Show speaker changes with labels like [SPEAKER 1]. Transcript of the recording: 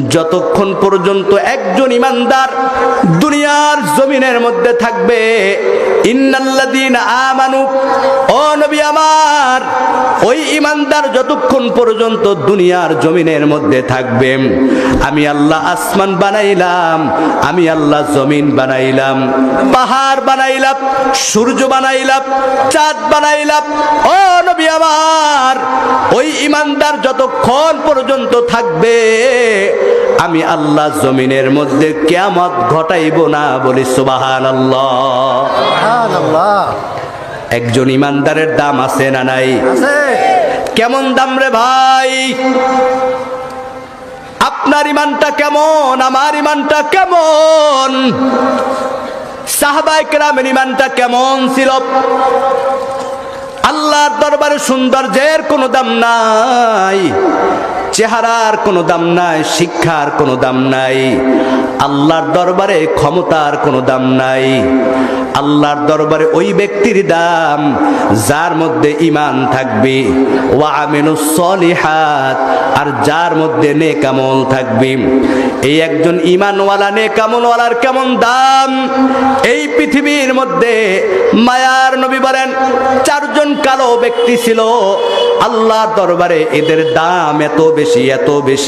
[SPEAKER 1] যতক্ষণ পর্যন্ত একজন ইমানদার দুনিয়ার জমিনের মধ্যে থাকবে, ইন্নাল্লাযীনা আমানু, ও নবী আমার, ওই ইমানদার যতক্ষণ পর্যন্ত দুনিয়ার জমিনের মধ্যে থাকবে, আমি আল্লাহ আসমান বানাইলাম, আমি আল্লাহ জমিন বানাইলাম, পাহাড় বানাইলাম, সূর্য বানাইলাম, চাঁদ বানাইলাম। ও নবী আমার, ওই ইমানদার যতক্ষণ পর্যন্ত থাকবে, আমি আল্লাহ জমিনের মধ্যে কিয়ামত ঘটাইব না। বলি সুবহানাল্লাহ।
[SPEAKER 2] সুবহানাল্লাহ।
[SPEAKER 1] একজন ইমানদারের দাম আছে না নাই?
[SPEAKER 2] আছে।
[SPEAKER 1] কেমন দাম রে ভাই? আপনার ইমানটা কেমন? আমার ইমানটা কেমন? সাহাবায়ে কেরামের ইমানটা কেমন ছিল? আল্লাহর দরবারে সৌন্দর্যের কোনো দাম নাই, চেহারার কোনো দাম নাই, শিক্ষার কোনো দাম নাই, আল্লাহর দরবারে ক্ষমতার কোনো দাম নাই। আল্লাহর দরবারে ওই ব্যক্তির দাম যার মধ্যে ঈমান থাকবে, ওয়া আমিনুস সলিহাত, আর যার মধ্যে নেক আমল থাকবে। এই একজন ঈমানওয়ালা নেক আমলওয়ালার কেমন দাম! এই পৃথিবীর মধ্যে মায়ার নবী বলেন, চারজন কালো ব্যক্তি ছিল, আল্লাহর দরবারে এদের দাম এত বেশি, এত বেশি।